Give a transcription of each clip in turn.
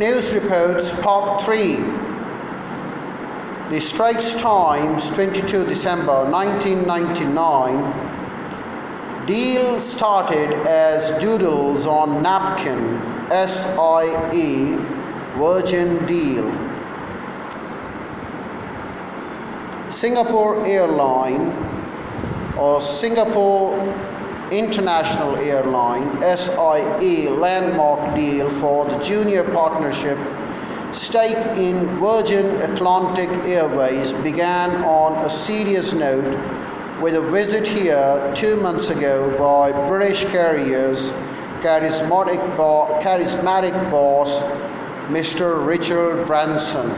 News Reports Part 3. The Straits Times, 22 December 1999. Deal started as doodles on napkin, SIE, Virgin deal. Singapore Airline or Singapore International Airline, SIA, landmark deal for the junior partnership stake in Virgin Atlantic Airways began on a serious note with a visit here 2 months ago by British Carriers charismatic boss Mr. Richard Branson.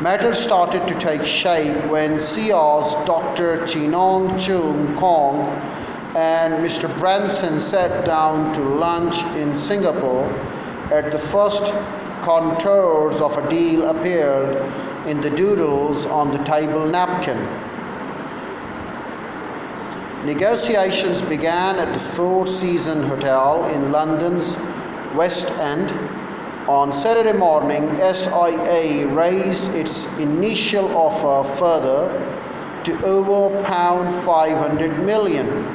Matters started to take shape when CR's Dr. Chinong Choong Kong and Mr. Branson sat down to lunch in Singapore. At the first contours of a deal appeared in the doodles on the table napkin. Negotiations began at the Four Seasons Hotel in London's West End. On Saturday morning, SIA raised its initial offer further to over £500 million.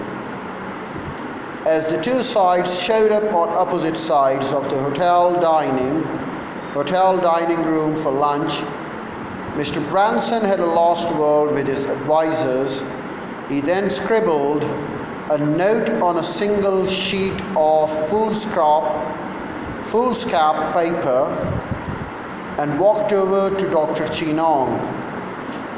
As the two sides showed up on opposite sides of the hotel dining room for lunch, Mr. Branson had a last word with his advisors. He then scribbled a note on a single sheet of foolscap paper and walked over to Dr. Chinong.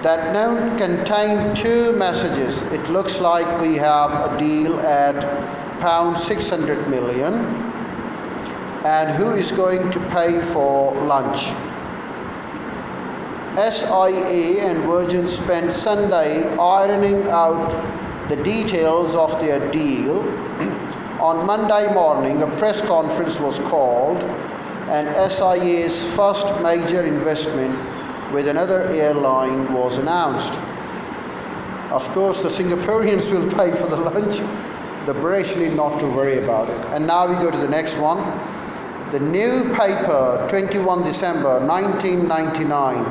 That note contained two messages. It looks like we have a deal at £600 million, and who is going to pay for lunch? SIA and Virgin spent Sunday ironing out the details of their deal. On Monday morning, a press conference was called, and SIA's first major investment with another airline was announced. Of course, the Singaporeans will pay for the lunch. The British need not to worry about it. And now we go to the next one. The New Paper, 21 December 1999.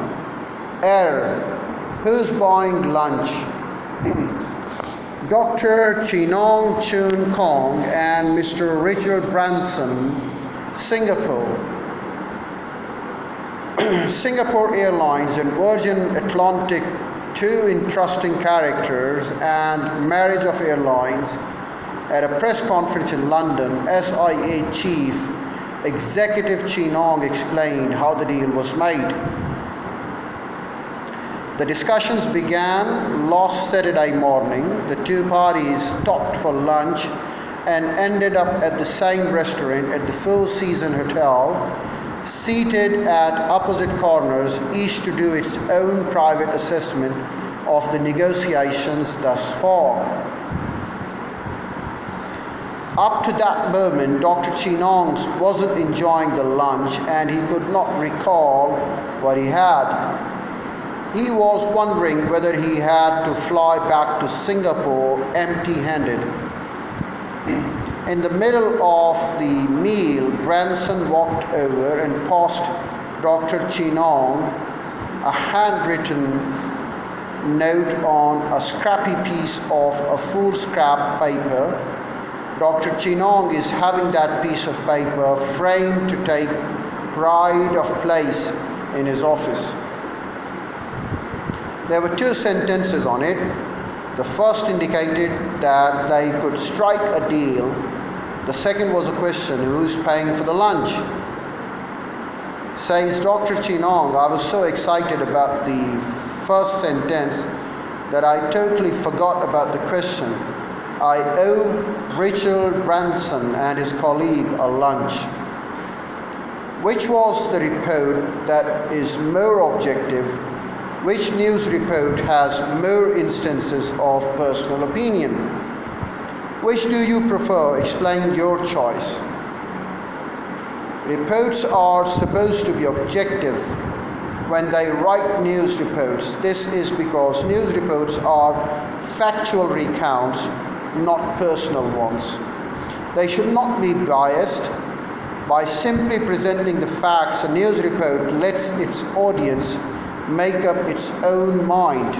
Error. Who's buying lunch? Dr. Chinong Choong Kong and Mr. Richard Branson, Singapore. Singapore Airlines and Virgin Atlantic, two interesting characters, and marriage of airlines. At a press conference in London, SIA Chief Executive Chinong explained how the deal was made. The discussions began last Saturday morning. The two parties stopped for lunch and ended up at the same restaurant at the Four Seasons Hotel, seated at opposite corners, each to do its own private assessment of the negotiations thus far. Up to that moment, Dr. Chinong wasn't enjoying the lunch and he could not recall what he had. He was wondering whether he had to fly back to Singapore empty-handed. In the middle of the meal, Branson walked over and passed Dr. Chinong a handwritten note on a scrappy piece of a foolscap paper. Dr. Chinong is having that piece of paper framed to take pride of place in his office. There were two sentences on it. The first indicated that they could strike a deal. The second was a question: who's paying for the lunch? Says Dr. Chinong, I was so excited about the first sentence that I totally forgot about the question. I owe Richard Branson and his colleague a lunch. Which was the report that is more objective? Which news report has more instances of personal opinion? Which do you prefer? Explain your choice. Reports are supposed to be objective when they write news reports. This is because news reports are factual recounts, not personal ones. They should not be biased, By simply presenting the facts, a news report lets its audience make up its own mind